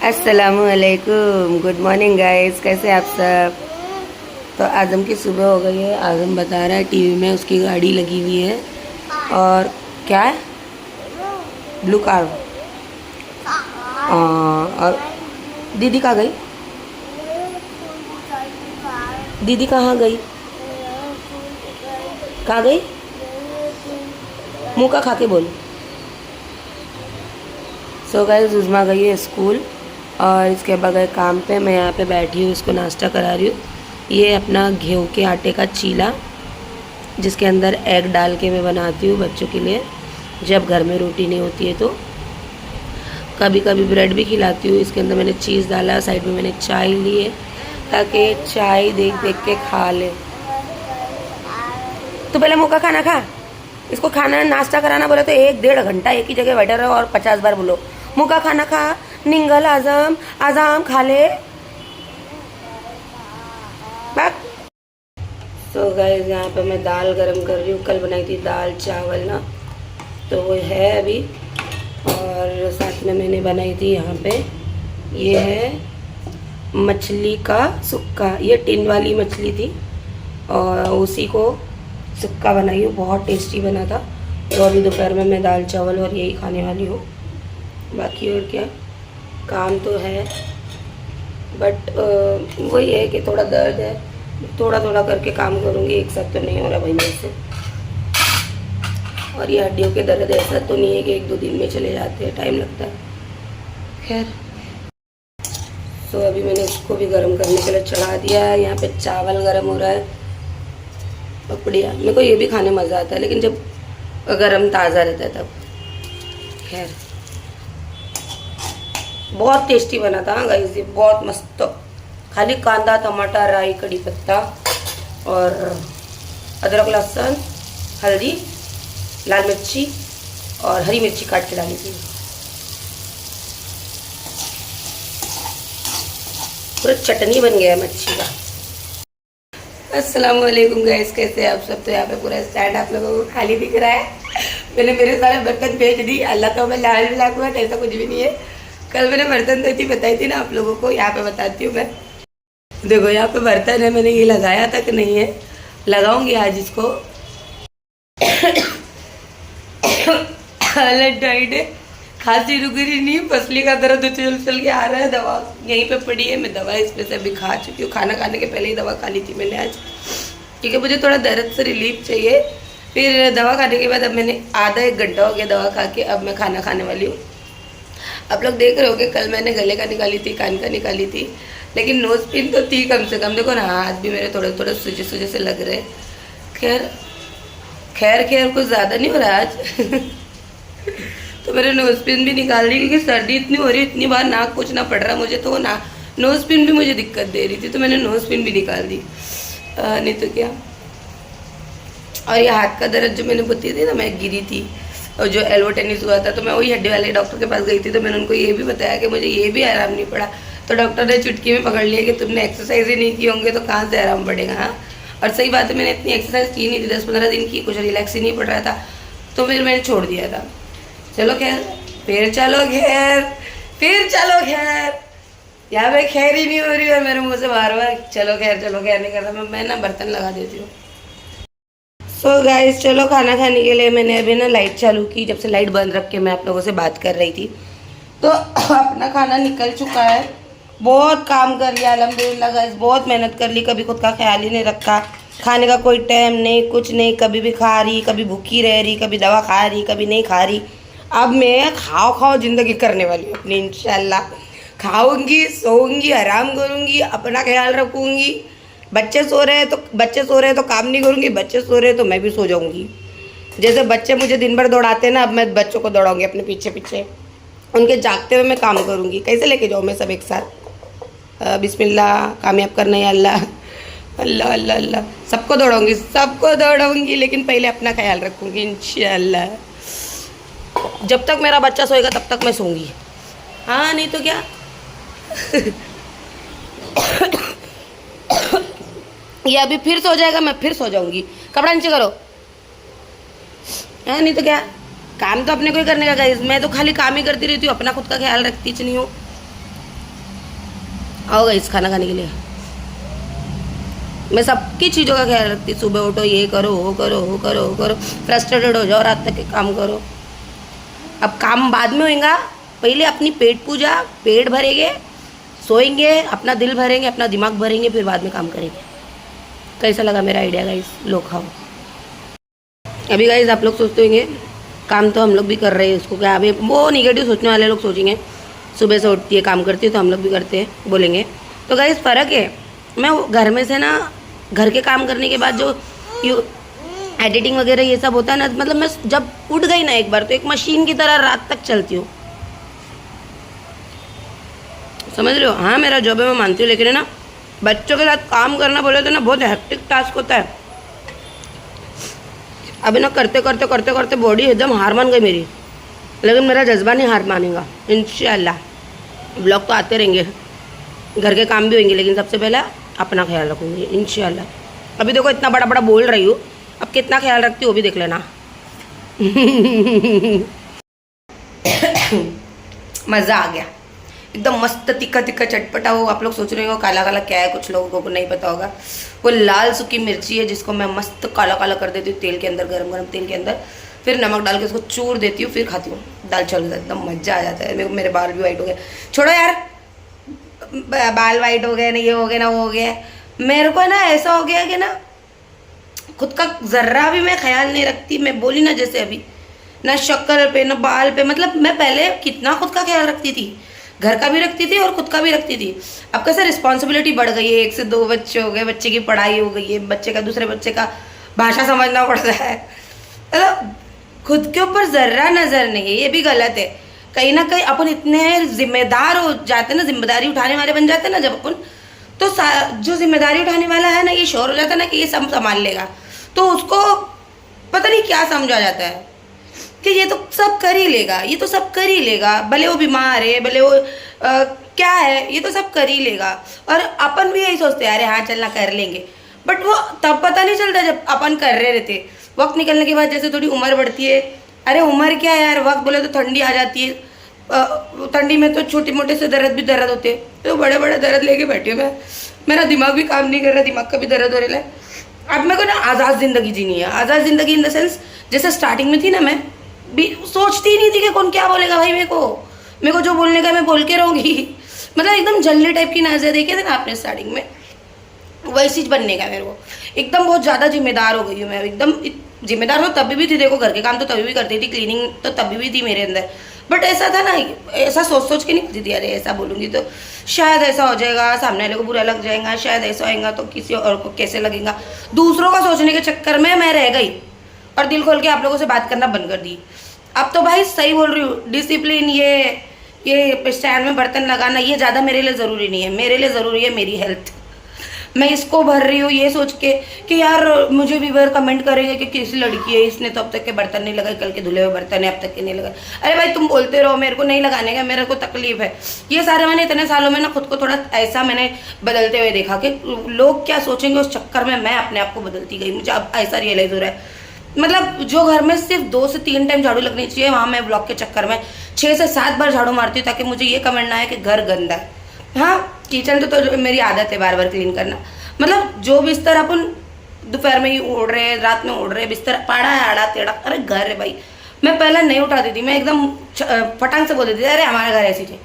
अस्सलामुअलैकुम, good morning guys. कैसे आप सब। तो आज़म की सुबह हो गई है। आज़म बता रहा है टीवी में उसकी गाड़ी लगी हुई है। और क्या है? Blue car. और दीदी कहाँ गई? दीदी कहाँ गई? कहाँ गई? मुँह का खा के बोल। सो गाइस, उज़मा गई है स्कूल और इसके बगैर काम पे मैं यहाँ पे बैठी हूँ, इसको नाश्ता करा रही हूँ। ये अपना गेहूँ के आटे का चीला जिसके अंदर एग डाल के मैं बनाती हूँ बच्चों के लिए, जब घर में रोटी नहीं होती है तो। कभी कभी ब्रेड भी खिलाती हूँ। इसके अंदर मैंने चीज़ डाला, साइड में मैंने चाय ली है ताकि चाय देख देख के खा ले। तो पहले मुँह का खाना खा। इसको खाना नाश्ता कराना बोले तो 1-1.5 घंटा एक ही जगह बैठे रहो और 50 बार बोलो मुँह का खाना खा। निंगल आज़म, आज़म खा ले। सो गाइस, यहाँ पे मैं दाल गरम कर रही हूँ। कल बनाई थी दाल चावल ना, तो वो है अभी। और साथ में मैंने बनाई थी यहाँ पे, ये है मछली का सुक्का। ये टिन वाली मछली थी और उसी को सुक्का बनाई हूँ, बहुत टेस्टी बना था। तो अभी दोपहर में मैं दाल चावल और यही खाने वाली हूँ। बाकी और क्या, काम तो है बट वही है कि थोड़ा दर्द है, थोड़ा थोड़ा करके काम करूँगी, एक साथ तो नहीं हो रहा भाई मेरे से। और ये हड्डियों के दर्द ऐसा तो नहीं है कि 1-2 दिन में चले जाते हैं, टाइम लगता है। खैर, तो अभी मैंने इसको भी गर्म करने के लिए चढ़ा दिया है। यहाँ पे चावल गर्म हो रहा है, पपड़िया। मेरे को ये भी खाने मज़ा आता है लेकिन जब गर्म ताज़ा रहता है तब। खैर, बहुत टेस्टी बना था गाइस, ये बहुत मस्त। खाली कांदा, टमाटर, राई, कड़ी पत्ता और अदरक, लहसुन, हल्दी, लाल मिर्ची और हरी मिर्ची काट के डाली थी। पूरा चटनी बन गया है मच्छी का। अस्सलाम वालेकुम गाइस, कैसे आप सब। तो यहाँ पे पूरा स्टैंड आप लोगों को खाली दिख रहा है। मैंने मेरे सारे बर्तन भेज दी। अल्लाह तो मैं लाल लाख हुआ, ऐसा कुछ भी नहीं है। कल मैंने बर्तन धोती बताई थी ना आप लोगों को, यहाँ पे बताती हूँ मैं। देखो यहाँ पे बर्तन है, मैंने ये लगाया तक नहीं है, लगाऊंगी आज इसको। हालत डाइट है, खांसी रुक रही नहीं, पसली का दर्द उछल उछल के आ रहा है। दवा यहीं पे पड़ी है, मैं दवा इस पे से अभी खा चुकी हूँ। खाना खाने के पहले ही दवा खा ली थी मैंने आज, क्योंकि मुझे थोड़ा दर्द से रिलीफ चाहिए। फिर दवा खाने के बाद अब मैंने आधा 1 घंटा हो गया दवा खा के, अब मैं खाना खाने वाली हूँ। आप लोग देख रहे हो कि कल मैंने गले का निकाली थी, कान का निकाली थी, लेकिन नोज पिन तो थी कम से कम। देखो ना, हाथ भी मेरे थोड़े थोड़े सूजे सूजे से लग रहे। खैर खैर खैर कुछ ज़्यादा नहीं हो रहा आज। तो मैंने नोज पिन भी निकाल दी, क्योंकि सर्दी इतनी हो रही, इतनी बार नाक पोंछना पड़ रहा मुझे, तो ना नोज पिन भी मुझे दिक्कत दे रही थी, तो मैंने नोज पिन भी निकाल दी। नहीं तो क्या। और ये हाथ का दर्द जो मैंने बताई थी ना, मैं गिरी थी और जो एल्बो टेनिस हुआ था, तो मैं वही हड्डी वाले डॉक्टर के पास गई थी। तो मैंने उनको ये भी बताया कि मुझे ये भी आराम नहीं पड़ा। तो डॉक्टर ने चुटकी में पकड़ लिया कि तुमने एक्सरसाइज ही नहीं की होंगे तो कहाँ से आराम पड़ेगा। हाँ, और सही बात है, मैंने इतनी एक्सरसाइज की नहीं थी, 10-15 दिन की, कुछ रिलैक्स ही नहीं पड़ रहा था, तो फिर मैंने छोड़ दिया था। चलो खैर, फिर चलो खैर, फिर चलो खैर। यहाँ पे खैर ही नहीं हो रही है मेरे मुँह से बार बार चलो खैर नहीं कर रहा। मैं ना बर्तन लगा देती हूँ। सो गाइस, चलो खाना खाने के लिए मैंने अभी ना लाइट चालू की। जब से लाइट बंद रख के मैं आप लोगों से बात कर रही थी, तो अपना खाना निकल चुका है। बहुत काम कर लिया अल्हम्दुलिल्लाह गाइस, बहुत मेहनत कर ली। कभी खुद का ख्याल ही नहीं रखा, खाने का कोई टाइम नहीं, कुछ नहीं। कभी भी खा रही, कभी भूखी रह रही, कभी दवा खा रही, कभी नहीं खा रही। अब मैं खाओ खाओ ज़िंदगी करने वाली हूँ अपनी, इंशाल्लाह। खाऊंगी, सोऊंगी, आराम करूँगी, अपना ख्याल रखूँगी। बच्चे सो रहे हैं तो काम नहीं करूँगी, बच्चे सो रहे हैं तो मैं भी सो जाऊँगी। जैसे बच्चे मुझे दिन भर दौड़ाते हैं ना, अब मैं बच्चों को दौड़ाऊँगी अपने पीछे पीछे। उनके जागते हुए मैं काम करूँगी। कैसे लेके जाऊँ मैं सब एक साथ। बिस्मिल्लाह, कामयाब करना है अल्लाह, अल्लाह अल्लाह अल्लाह। सबको दौड़ाऊँगी, लेकिन पहले अपना ख्याल रखूँगी इंशाल्लाह। जब तक मेरा बच्चा सोएगा तब तक मैं सोऊंगी। हाँ, नहीं तो क्या। ये अभी फिर सो जाएगा, मैं फिर सो जाऊंगी। कपड़ा नीचे करो। हाँ, नहीं तो क्या। काम तो अपने को ही करने का गाइस। मैं तो खाली काम ही करती रहती हूँ, अपना खुद का ख्याल रखती नहीं हूँ। आओ गाइस खाना खाने के लिए। मैं सबकी चीज़ों का ख्याल रखती, सुबह उठो ये करो वो करो वो करो वो करो, फ्रस्ट्रेटेड हो जाओ रात तक के काम करो। अब काम बाद में होएगा, पहले अपनी पेट पूजा, पेट भरेंगे, सोएंगे, अपना दिल भरेंगे, अपना दिमाग भरेंगे, फिर बाद में काम करेंगे। कैसा लगा मेरा आइडिया गाइस? लो खाओ। अभी गाइस आप लोग सोचते होंगे काम तो हम लोग भी कर रहे हैं, उसको क्या, अभी वो निगेटिव सोचने वाले लोग सोचेंगे सुबह से उठती है काम करती है तो हम लोग भी करते हैं, बोलेंगे। तो गाइस फ़र्क है, मैं घर में से ना घर के काम करने के बाद जो एडिटिंग वगैरह ये सब होता है ना, मतलब मैं जब उठ गई ना एक बार तो एक मशीन की तरह रात तक चलती हूँ, समझ रहे हो? हाँ मेरा जॉब है, मैं मानती हूँ, लेकिन है ना बच्चों के साथ काम करना बोले तो ना बहुत हेक्टिक टास्क होता है। अभी ना करते करते करते करते बॉडी एकदम हार मान गई मेरी, लेकिन मेरा जज्बा नहीं हार मानेगा। इंशाल्लाह ब्लॉग तो आते रहेंगे, घर के काम भी होंगे, लेकिन सबसे पहले अपना ख्याल रखूँगी इंशाल्लाह। अभी देखो इतना बड़ा बड़ा बोल रही हूँ, अब कितना ख्याल रखती हूँ वो भी देख लेना। मज़ा आ गया एकदम मस्त, तीखा तीखा चटपटा। वो आप लोग सोच रहे हो काला काला क्या है, कुछ लोगों को नहीं पता होगा, वो लाल सूखी मिर्ची है जिसको मैं मस्त काला काला कर देती हूँ तेल के अंदर, गरम गरम तेल के अंदर, फिर नमक डाल के उसको चूर देती हूँ, फिर खाती हूँ। दाल चावल के साथ एकदम मज़ा आ जाता है। मेरे बाल भी वाइट हो गए, छोड़ो यार, बाल वाइट हो गए ना, ये हो गया ना वो हो गया, मेरे को ना ऐसा हो गया कि ना खुद का ज़र्रा भी मैं ख्याल नहीं रखती। मैं बोली ना जैसे अभी, ना शक्कर पे ना बाल पे, मतलब मैं पहले कितना खुद का ख्याल रखती थी, घर का भी रखती थी और खुद का भी रखती थी। अब कैसे रिस्पॉन्सिबिलिटी बढ़ गई है, 1 से 2 बच्चे हो गए, बच्चे की पढ़ाई हो गई है, बच्चे का दूसरे बच्चे का भाषा समझना पड़ता है, मतलब खुद के ऊपर ज़र्रा नज़र नहीं है। ये भी गलत है। कहीं ना कहीं अपन इतने जिम्मेदार हो जाते ना, जिम्मेदारी उठाने वाले बन जाते ना जब अपन, तो जो जिम्मेदारी उठाने वाला है ना ये श्योर हो जाता है ना कि ये सब संभाल लेगा, तो उसको पता नहीं क्या समझा जाता है कि ये तो सब कर ही लेगा, ये तो सब कर ही लेगा, भले वो बीमार है, भले वो क्या है, ये तो सब कर ही लेगा। और अपन भी यही सोचते हैं अरे हाँ चलना कर लेंगे, बट वो तब पता नहीं चलता जब अपन कर रहे रहते। वक्त निकलने के बाद जैसे थोड़ी उम्र बढ़ती है, अरे उम्र क्या है यार, वक्त बोले तो ठंडी आ जाती है, ठंडी में तो छोटे मोटे से दर्द भी दर्द होते हैं, तो बड़े बड़े दर्द लेके बैठी हूँ मैं, मेरा दिमाग भी काम नहीं कर रहा, दिमाग का भी दर्द हो रहा है। अब मेरे को ना आज़ाद ज़िंदगी जीनी है, आज़ाद ज़िंदगी इन द सेंस जैसे स्टार्टिंग में थी ना, मैं भी सोचती ही नहीं थी कि कौन क्या बोलेगा भाई, मेरे को जो बोलने का मैं बोल के रहूँगी, मतलब एकदम जल्दी टाइप की नजर देखे थे ना आपने स्टार्टिंग में, वैसी बनने का मेरे को एकदम बहुत ज़्यादा जिम्मेदार हो गई हूँ मैं। एकदम जिम्मेदार हो तभी भी थी, देखो घर के काम तो तभी भी करती थी, क्लीनिंग तो तभी भी थी मेरे अंदर, बट ऐसा था ना, ऐसा सोच सोच के नहीं करती थी अरे ऐसा बोलूँगी तो शायद ऐसा हो जाएगा, सामने वाले को बुरा लग जाएगा, शायद ऐसा होएगा तो किसी और को कैसे लगेगा, दूसरों का सोचने के चक्कर में मैं रह गई और दिल खोल के आप लोगों से बात करना बंद कर दी। अब तो भाई सही बोल रही हूँ, डिसिप्लिन, ये स्टैंड में बर्तन लगाना ये ज़्यादा मेरे लिए ज़रूरी नहीं है, मेरे लिए ज़रूरी है मेरी हेल्थ। मैं इसको भर रही हूँ ये सोच के कि यार मुझे भी बार कमेंट करेंगे कि किसी लड़की है, इसने तो अब तक के बर्तन नहीं लगाए, कल के धुले हुए बर्तन है अब तक के नहीं लगाए। अरे भाई तुम बोलते रहो, मेरे को नहीं लगाने का, मेरे को तकलीफ है। ये सारे मैंने इतने सालों में ना खुद को थोड़ा ऐसा मैंने बदलते हुए देखा कि लोग क्या सोचेंगे उस चक्कर में मैं अपने आप को बदलती गई। मुझे अब ऐसा रियलाइज हो रहा है, मतलब जो घर में सिर्फ 2 से 3 टाइम झाड़ू लगनी चाहिए, वहाँ मैं ब्लॉग के चक्कर में 6 से 7 बार झाड़ू मारती हूँ ताकि मुझे ये कमेंट ना आए कि घर गंदा है। हाँ किचन तो मेरी आदत है बार बार क्लीन करना, मतलब जो बिस्तर अपन दोपहर में ही उड़ रहे हैं, रात में उड़ रहे हैं, बिस्तर पाड़ा है आड़ा टेढ़ा, अरे घर है भाई। मैं पहले नहीं उठाती थी, मैं एकदम फटांग से बोल देती थी अरे हमारा घर ऐसी थी,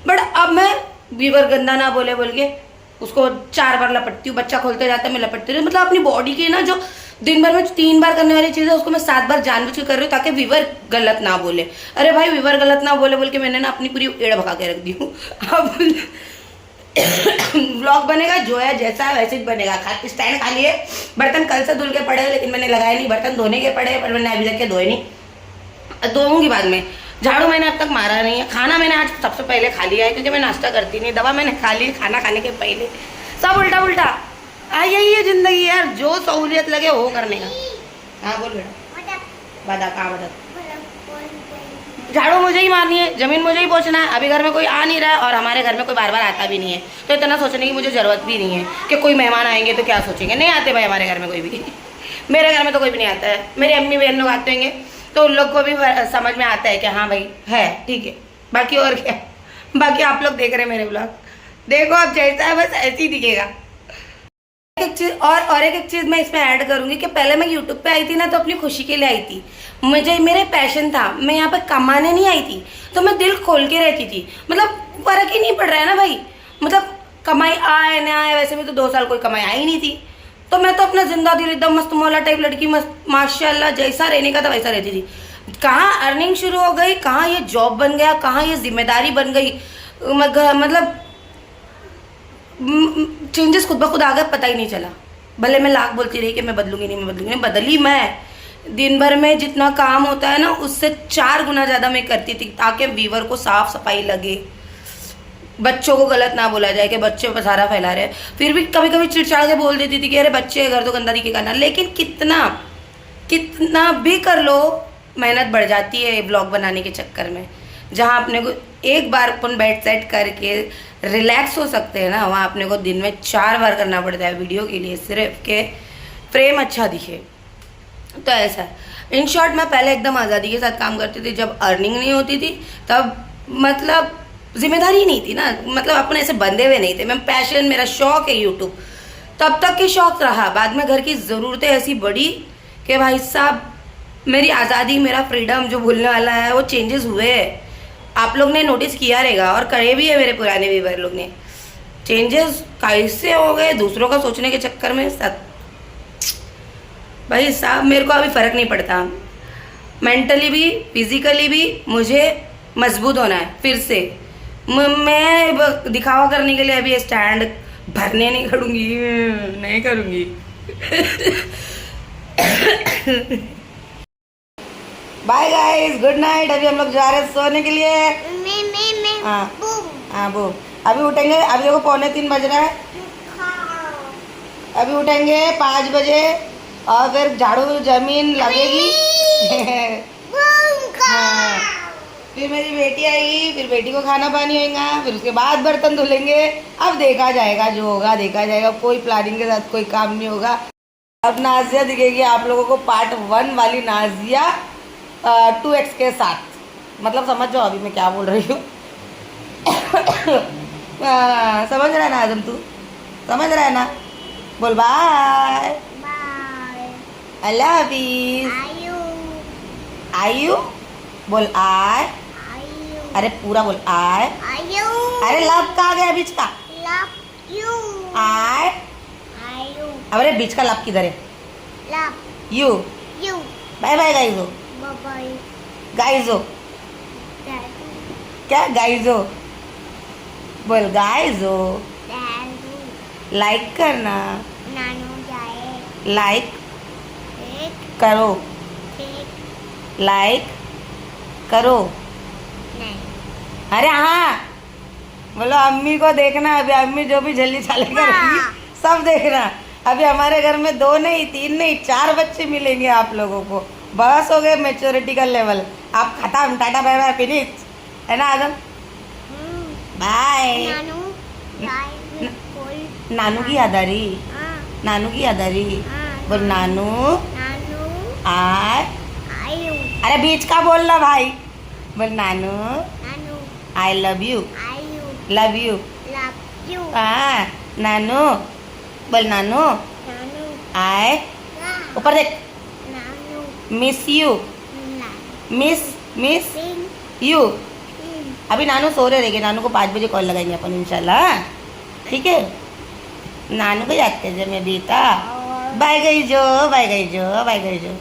बट अब मैं बीवर गंदा ना बोले बोल के उसको 4 बार लपटती हूँ, बच्चा खोलते जाता है मैं लपटती हूँ। मतलब अपनी बॉडी की ना जो दिन भर में 3 बार करने वाली चीज़ है उसको मैं 7 बार जानबूझ के कर रही हूँ ताकि वीवर गलत ना बोले। अरे भाई वीवर गलत ना बोले बोल के मैंने ना अपनी पूरी एड़ भगा के रख दी हूँ। अब व्लॉग बनेगा जो है जैसा है वैसे ही बनेगा। स्टैंड खाली है, बर्तन कल से धुल के पड़े लेकिन मैंने लगाए नहीं, बर्तन धोने के पड़े पर मैंने अभी तक के धोए नहीं, धोऊंगी बाद में। झाड़ू मैंने अब तक मारा नहीं है। खाना मैंने आज सबसे पहले खा लिया है क्योंकि मैं नाश्ता करती नहीं, दवा मैंने खा ली खाना खाने के पहले। सब उल्टा उल्टा यही है जिंदगी यार, जो सहूलियत लगे वो करने का। हाँ बोल बेटा, बता कहाँ बता। झाड़ू मुझे ही मारनी है, जमीन मुझे ही पोंछना है। अभी घर में कोई आ नहीं रहा है और हमारे घर में कोई बार बार आता भी नहीं है, तो इतना सोचने की मुझे ज़रूरत भी नहीं है कि कोई मेहमान आएंगे तो क्या सोचेंगे। नहीं आते भाई हमारे घर में कोई भी मेरे घर में तो कोई भी नहीं आता है। मेरी अम्मी बहन लोग आते होंगे तो उन लोग को भी समझ में आता है कि हाँ भाई है ठीक है। बाकी और क्या, बाकी आप लोग देख रहे हैं मेरे ब्लॉग देखो अब जैसा है बस ऐसे ही दिखेगा। एक चीज और एक चीज मैं इसमें ऐड करूंगी कि पहले मैं यूट्यूब पे आई थी ना तो अपनी खुशी के लिए आई थी, मुझे मेरे पैशन था, मैं यहाँ पे कमाने नहीं आई थी, तो मैं दिल खोल के रहती थी। मतलब फर्क ही नहीं पड़ रहा है ना भाई, मतलब कमाई आए ना आए, वैसे में तो 2 साल कोई कमाई आई नहीं थी, तो मैं तो अपना जिंदा दिल एकदम मस्त मौला टाइप लड़की, मस्त माशाल्लाह जैसा रहने का था वैसा रहती थी। कहाँ अर्निंग शुरू हो गई, कहाँ ये जॉब बन गया, कहाँ ये जिम्मेदारी बन गई, मतलब चेंजेस खुद ब खुद आ गए, पता ही नहीं चला। भले मैं लाख बोलती रही कि मैं बदलूंगी नहीं, मैं बदलूंगी नहीं, बदली मैं। दिन भर में जितना काम होता है ना उससे 4 गुना ज़्यादा मैं करती थी, ताकि व्यूवर को साफ सफाई लगे, बच्चों को गलत ना बोला जाए कि बच्चे पसारा फैला रहे। फिर भी कभी कभी चिड़चिड़ा के बोल देती थी कि अरे बच्चे घर तो गंदा दिखेगा ना, लेकिन कितना भी कर लो मेहनत बढ़ जाती है ब्लॉग बनाने के चक्कर में। जहाँ अपने को एक बार अपन बेड सेट करके रिलैक्स हो सकते हैं ना, वहाँ अपने को दिन में 4 बार करना पड़ता है वीडियो के लिए, सिर्फ के फ्रेम अच्छा दिखे। तो ऐसा है। इन शॉर्ट मैं पहले एकदम आज़ादी के साथ काम करती थी, जब अर्निंग नहीं होती थी तब मतलब जिम्मेदारी ही नहीं थी ना, मतलब अपने ऐसे बंधे हुए नहीं थे। मैं पैशन, मेरा शौक है यूट्यूब, तब तक के शौक रहा। बाद में घर की ज़रूरतें ऐसी बढ़ी कि भाई साहब मेरी आज़ादी, मेरा फ्रीडम जो भूलने वाला है वो चेंजेस हुए हैं। आप लोग ने नोटिस किया रहेगा और करे भी है, मेरे पुराने व्यूवर लोग ने। चेंजेस कैसे हो गए दूसरों का सोचने के चक्कर में। भाई साहब मेरे को अभी फ़र्क नहीं पड़ता, मेंटली भी फिजिकली भी मुझे मजबूत होना है फिर से। मैं दिखावा करने के लिए अभी स्टैंड भरने नहीं करूँगी। Bye guys, good night. अभी हम लोग जा रहे हैं सोने के लिए। हाँ वो अभी उठेंगे, अभी देखो 2:45 बज रहा है, अभी उठेंगे 5 बजे और फिर झाड़ू जमीन लगेगी। हाँ, फिर मेरी बेटी आएगी, फिर बेटी को खाना पानी होगा, फिर उसके बाद बर्तन धुलेंगे। अब देखा जाएगा, जो होगा देखा जाएगा, कोई प्लानिंग के साथ कोई काम नहीं होगा। अब नाजिया दिखेगी आप लोगों को पार्ट 1 वाली नाजिया 2x के साथ, मतलब समझ जाओ अभी मैं क्या बोल रही हूँ। समझ रहा है ना आदम, तू समझ रहा है ना? बोल बाय, अल्लाह हाफिज। आयु बोल आय, अरे पूरा बोल आय। अरे लव का आ गया बीच का, आय। अरे बीच का लव किधर है? यू। बाय बाय गाइजो, गाइजो क्या गाइजो बोल, गाइजो लाइक करना, लाइक करो, लाइक करो। अरे हाँ बोलो, अम्मी को देखना, अभी अम्मी जो भी झल्ली चाले करेंगी सब देखना। अभी हमारे घर में 2 नहीं 3 नहीं 4 बच्चे मिलेंगे आप लोगों को। बस हो गए मैच्योरिटी का लेवल, आप खत्म, टाटा बाय बाय फिनिश, है ना आदम? बाय। नानू की याद आ रही, नानू की याद आ रही, बोल नानू आय। अरे बीच का बोलना भाई, बोल Nanu I love you, love you. हाँ नानू बोल, नानू आय, ऊपर देख, मिस यू, मिस यू। अभी नानू सो रहे रहेंगे, नानू को 5 बजे कॉल लगाएंगे अपन इंशाल्लाह, ठीक है? नानू को याद कर मैं बेटा। बाय गई जो, बाय गई जो, बाय गई जो।